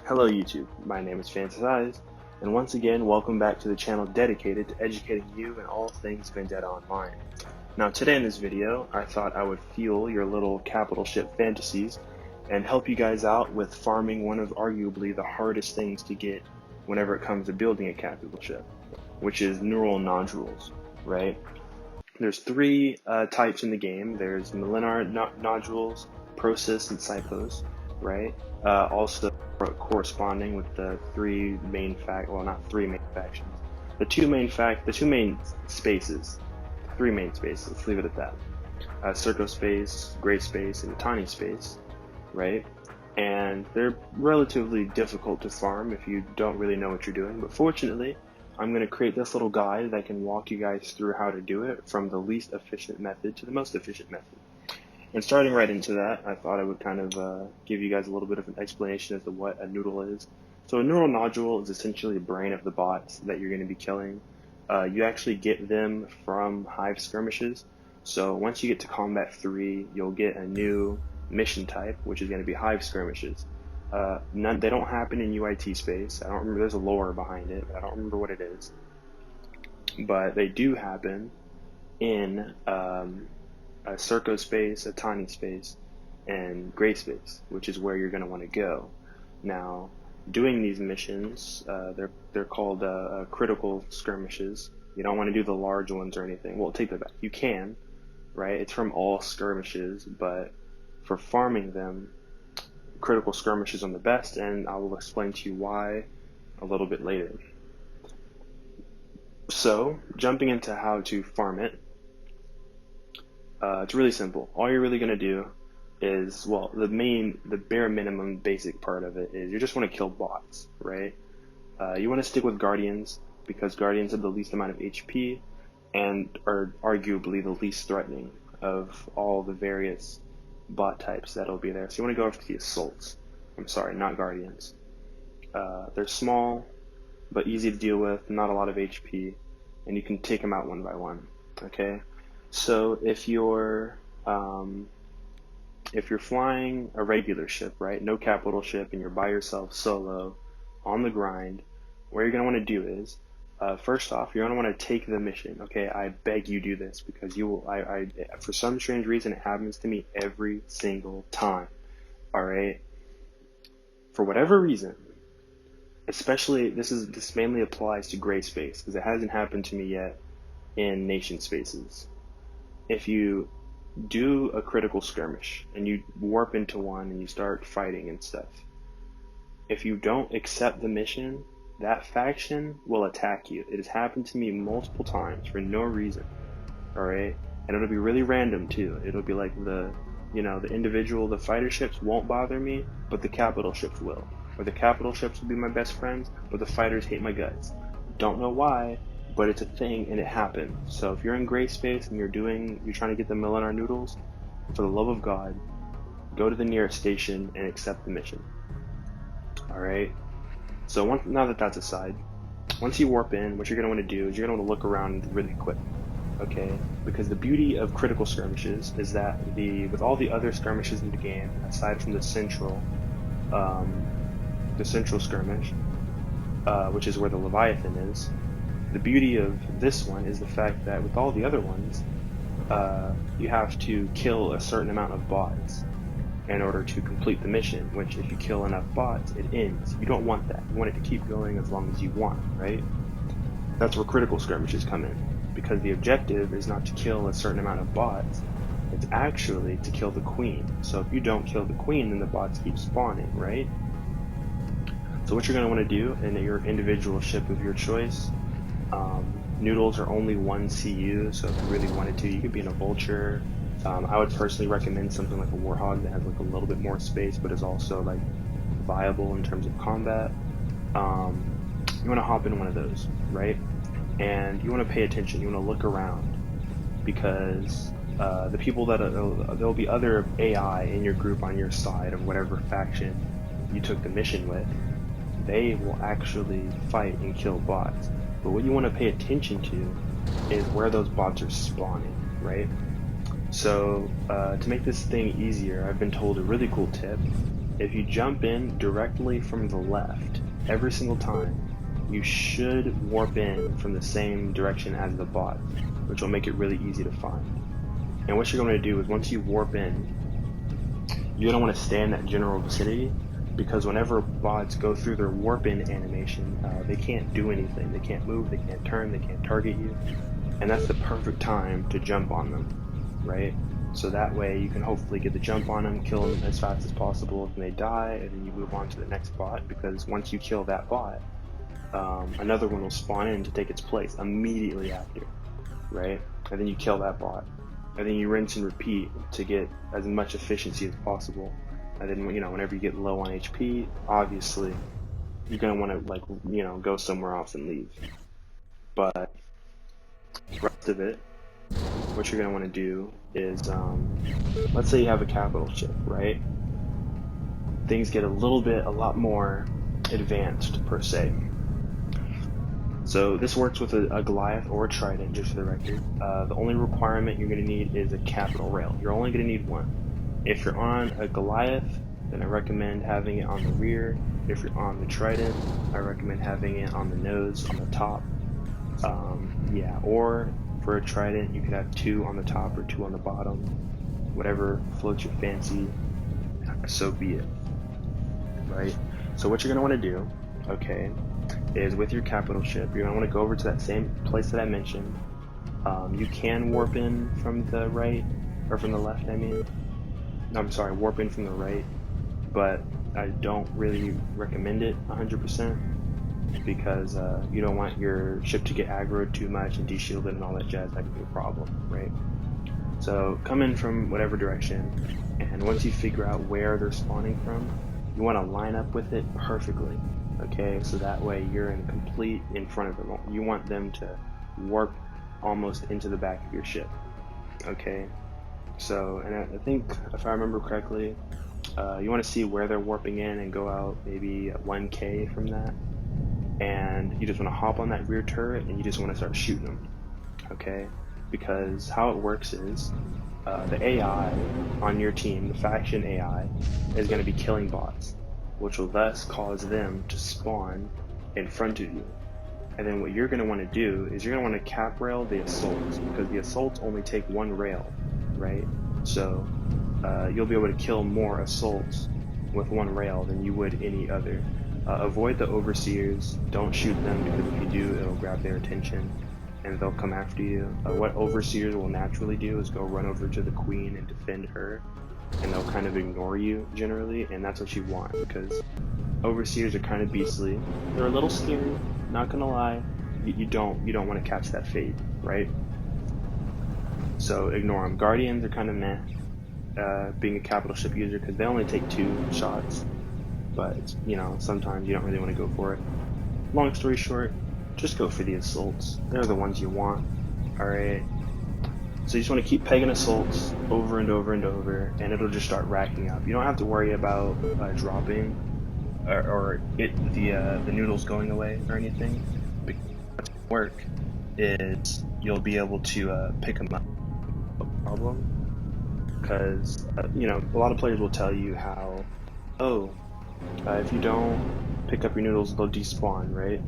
Hello YouTube, my name is Fantasy Eyes, and once again welcome back to the channel dedicated to educating you in all things Vendetta Online. Now today in this video, I thought I would fuel your little capital ship fantasies and help you guys out with farming one of arguably the hardest things to get whenever it comes to building a capital ship, which is neural nodules, right? There's three types in the game. There's millennial nodules, Procis, and Cypos, right? Also corresponding with the three main not three main factions. The two main spaces, three main spaces, let's leave it at that. Circo space, gray space, and tiny space, right? And they're relatively difficult to farm if you don't really know what you're doing, but fortunately, I'm going to create this little guide that can walk you guys through how to do it from the least efficient method to the most efficient method. And starting right into that, I thought I would kind of give you guys a little bit of an explanation as to what a noodle is. So a neural nodule is essentially the brain of the bots that you're going to be killing. You actually get them from hive skirmishes. So once you get to combat 3, you'll get a new mission type, which is going to be hive skirmishes. They don't happen in UIT space. I don't remember, there's a lore behind it. I don't remember what it is. But they do happen in a Circo space, a tiny space, and gray space, which is where you're going to want to go. Now, doing these missions, they're called critical skirmishes. You don't want to do the large ones or anything. Well, take that back. You can, right? It's from all skirmishes, but for farming them, critical skirmishes are the best, and I will explain to you why a little bit later. So, jumping into how to farm it, it's really simple. All you're really going to do is, well, the bare minimum basic part of it is you just want to kill bots, right? You want to stick with guardians because guardians have the least amount of HP and are arguably the least threatening of all the various bot types that'll be there. So you want to go after the assaults. I'm sorry, not guardians. They're small, but easy to deal with, not a lot of HP, and you can take them out one by one, okay? So if you're flying a regular ship, right, no capital ship, and you're by yourself solo on the grind, what you're going to want to do is, first off, you're going to want to take the mission, okay? I beg you do this because you will, for some strange reason, it happens to me every single time, all right? For whatever reason, especially, this mainly applies to gray space because it hasn't happened to me yet in nation spaces. If you do a critical skirmish and you warp into one and you start fighting and stuff, if you don't accept the mission, that faction will attack you. It has happened to me multiple times for no reason, alright? And it'll be really random too. It'll be like the fighter ships won't bother me, but the capital ships will. Or the capital ships will be my best friends, but the fighters hate my guts. Don't know why, but it's a thing and it happens. So if you're in gray space and you're trying to get the millennial noodles, for the love of God, go to the nearest station and accept the mission. Alright? So now that that's aside, once you warp in, what you're going to want to do is you're going to want to look around really quick. Okay? Because the beauty of critical skirmishes is that with all the other skirmishes in the game, aside from the central skirmish, which is where the Leviathan is, the beauty of this one is the fact that with all the other ones, you have to kill a certain amount of bots in order to complete the mission, which if you kill enough bots, it ends. You don't want that. You want it to keep going as long as you want, right? That's where critical skirmishes come in, because the objective is not to kill a certain amount of bots, it's actually to kill the queen. So if you don't kill the queen, then the bots keep spawning, right? So what you're going to want to do in your individual ship of your choice, noodles are only 1 CU, so if you really wanted to, you could be in a vulture. I would personally recommend something like a warhog that has like a little bit more space, but is also like viable in terms of combat. You want to hop in one of those, right? And you want to pay attention. You want to look around because the people there'll be other AI in your group on your side of whatever faction you took the mission with. They will actually fight and kill bots. But what you want to pay attention to is where those bots are spawning, right? So to make this thing easier, I've been told a really cool tip if you jump in directly from the left every single time, you should warp in from the same direction as the bot, which will make it really easy to find. And what you're going to do is once you warp in, you're going to want to stay in that general vicinity, because whenever bots go through their warp in animation, they can't do anything. They can't move, they can't turn, they can't target you. And that's the perfect time to jump on them, right? So that way you can hopefully get the jump on them, kill them as fast as possible, and they die, and then you move on to the next bot, because once you kill that bot, another one will spawn in to take its place immediately after, right? And then you kill that bot, and then you rinse and repeat to get as much efficiency as possible. And then, whenever you get low on HP, obviously you're gonna want to go somewhere else and leave. But the rest of it, what you're gonna want to do is, let's say you have a capital ship, right? Things get a lot more advanced per se. So this works with a Goliath or a Trident, just for the record. The only requirement you're going to need is a capital rail. You're only going to need one. If you're on a Goliath, then I recommend having it on the rear. If you're on the Trident, I recommend having it on the nose, on the top. Or for a Trident, you could have 2 on the top or 2 on the bottom. Whatever floats your fancy, so be it. Right? So what you're going to want to do, okay, is with your capital ship, you're going to want to go over to that same place that I mentioned. You can warp in from the right, or from the left, I mean. No, I'm sorry, warp in from the right, but I don't really recommend it 100%, because you don't want your ship to get aggroed too much and de-shielded and all that jazz. That could be a problem, right? So come in from whatever direction, and once you figure out where they're spawning from, you want to line up with it perfectly. Okay, so that way you're in front of them. You want them to warp almost into the back of your ship. Okay, so, and I think if I remember correctly, you want to see where they're warping in and go out maybe 1K from that. And you just want to hop on that rear turret and you just want to start shooting them. Okay, because how it works is the AI on your team, the faction AI, is going to be killing bots, which will thus cause them to spawn in front of you. And then what you're going to want to do is you're going to want to cap rail the assaults, because the assaults only take 1 rail, right? So you'll be able to kill more assaults with 1 rail than you would any other. Avoid the overseers, don't shoot them, because if you do, it'll grab their attention and they'll come after you. What overseers will naturally do is go run over to the queen and defend her, and they'll kind of ignore you generally, and that's what you want, because overseers are kind of beastly. They're a little scary, not gonna lie. You don't want to catch that fate, right? So ignore them. Guardians are kind of meh, being a capital ship user, because they only take 2 shots, but sometimes you don't really want to go for it. Long story short, just go for the assaults. They're the ones you want. Alright, so you just want to keep pegging assaults over and over and over, and it'll just start racking up. You don't have to worry about dropping or the noodles going away or anything. Because what's going to work is you'll be able to pick them up. No problem, because a lot of players will tell you how, if you don't pick up your noodles, they'll despawn, right?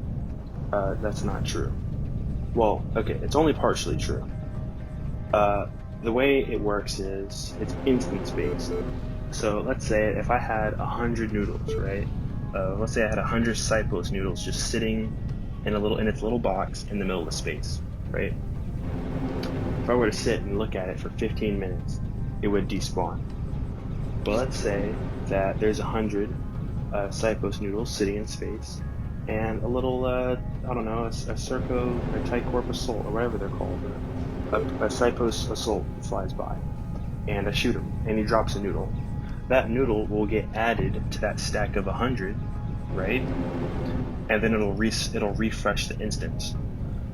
That's not true. Well, okay, it's only partially true. The way it works is it's instance based. So let's say if I had 100 noodles, right? Let's say I had 100 Cypos noodles just sitting in its little box in the middle of the space, right? If I were to sit and look at it for 15 minutes, it would despawn. But let's say that there's 100 Cypos noodles sitting in space, and a little, I don't know, a Circo, a Tycorp Assault, or whatever they're called, a Cypos Assault flies by, and I shoot him, and he drops a noodle. That noodle will get added to that stack of 100, right? And then it'll refresh the instance.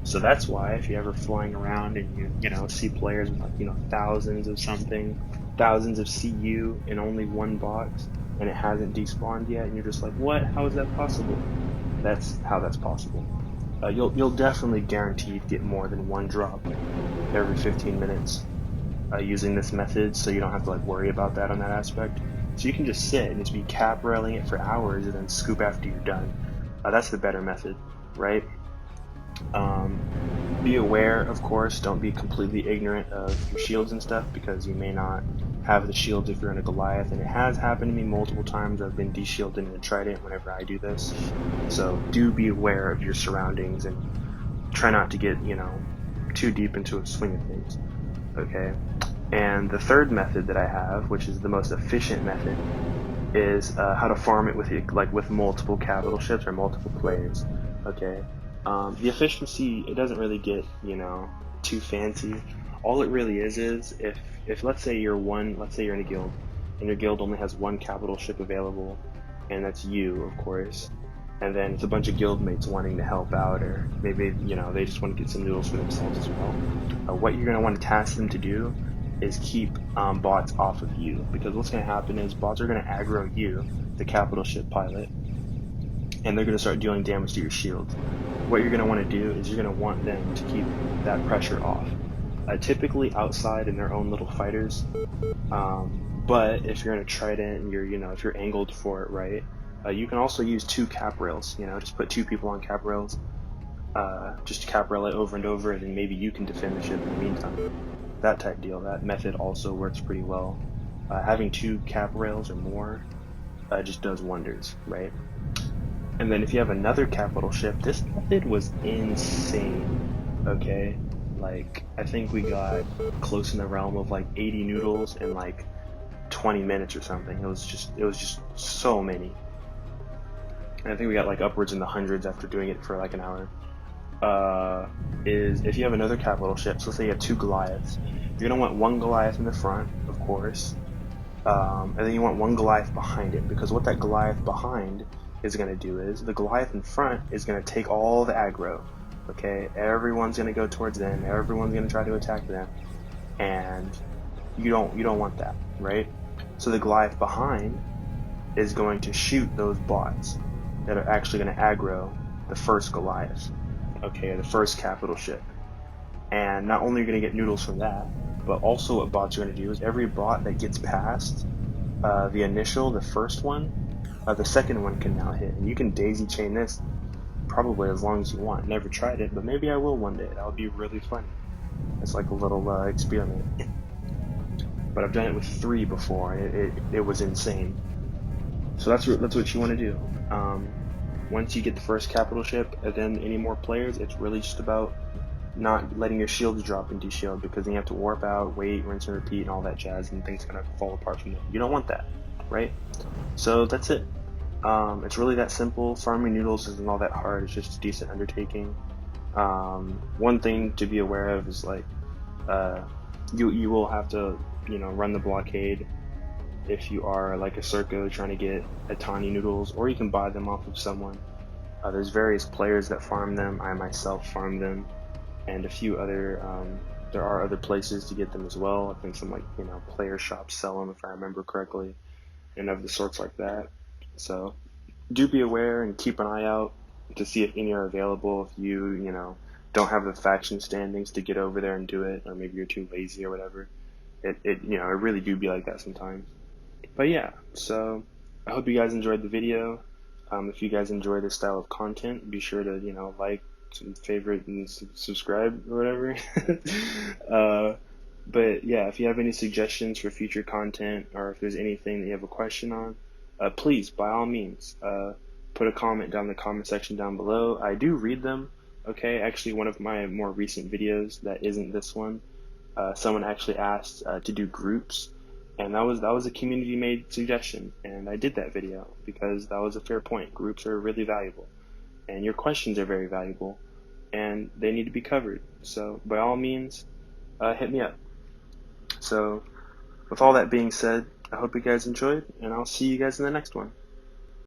So that's why if you're ever flying around and you see players with thousands of something, thousands of CU in only 1 box, and it hasn't despawned yet, and you're just like, what? How is that possible? That's how that's possible. You'll definitely guaranteed get more than 1 drop every 15 minutes using this method, so you don't have to worry about that on that aspect. So you can just sit and just be cap railing it for hours and then scoop after you're done. That's the better method, right? Be aware, of course, don't be completely ignorant of your shields and stuff, because you may not have the shields if you're in a Goliath, and it has happened to me multiple times. I've been de-shielded in a Trident whenever I do this. So do be aware of your surroundings and try not to get, too deep into a swing of things, okay? And the third method that I have, which is the most efficient method, is how to farm it with multiple capital ships or multiple players, okay? The efficiency, it doesn't really get, too fancy. All it really is if let's say you're in a guild, and your guild only has one capital ship available, and that's you, of course, and then it's a bunch of guild mates wanting to help out, or maybe, they just want to get some noodles for themselves as well. What you're going to want to task them to do is keep bots off of you, because what's going to happen is bots are going to aggro you, the capital ship pilot, and they're going to start dealing damage to your shields. What you're going to want to do is you're going to want them to keep that pressure off. Typically outside in their own little fighters, but if you're in a Trident and if you're angled for it right, you can also use 2 cap rails. Just put 2 people on cap rails, just cap rail it over and over, and then maybe you can defend the ship in the meantime. That type deal. That method also works pretty well. Having 2 cap rails or more just does wonders, right? And then if you have another capital ship, this method was insane, okay? Like, I think we got close in the realm of like 80 noodles in like 20 minutes or something. It was just so many. And I think we got like upwards in the hundreds after doing it for like an hour. Is if you have another capital ship, so let's say you have 2 Goliaths, you're gonna want 1 Goliath in the front, of course, and then you want 1 Goliath behind it, because what that Goliath behind is going to do is the Goliath in front is going to take all the aggro, okay? Everyone's going to go towards them, everyone's going to try to attack them, and you don't want that, right? So the Goliath behind is going to shoot those bots that are actually going to aggro the first Goliath, okay, the first capital ship. And not only are you going to get noodles from that, but also what bots are going to do is every bot that gets past the first one, the second one can now hit, and you can daisy chain this probably as long as you want. Never tried it, but maybe I will one day. That would be really funny. It's like a little experiment. But I've done it with 3 before, and it was insane. So that's what you want to do. Once you get the first capital ship, and then any more players, it's really just about not letting your shields drop and de-shield, because then you have to warp out, wait, rinse and repeat, and all that jazz, and things kind of fall apart from there. You don't want that, right? So that's it. It's really that simple. Farming noodles isn't all that hard. It's just a decent undertaking. One thing to be aware of is like you will have to run the blockade if you are like a Circo trying to get a Tawny noodles, or you can buy them off of someone. There's various players that farm them. I myself farm them, and a few other there are other places to get them as well. I think some like player shops sell them, if I remember correctly, and of the sorts like that. So do be aware and keep an eye out to see if any are available. If you don't have the faction standings to get over there and do it, or maybe you're too lazy or whatever. It really do be like that sometimes. But yeah, so I hope you guys enjoyed the video. If you guys enjoy this style of content, be sure to like, favorite, and subscribe or whatever. But yeah, if you have any suggestions for future content, or if there's anything that you have a question on, please, by all means, put a comment down in the comment section down below. I do read them, okay? Actually, one of my more recent videos that isn't this one, someone actually asked to do groups, and that was a community-made suggestion, and I did that video because that was a fair point. Groups are really valuable, and your questions are very valuable, and they need to be covered. So by all means, hit me up. So with all that being said, I hope you guys enjoyed, and I'll see you guys in the next one.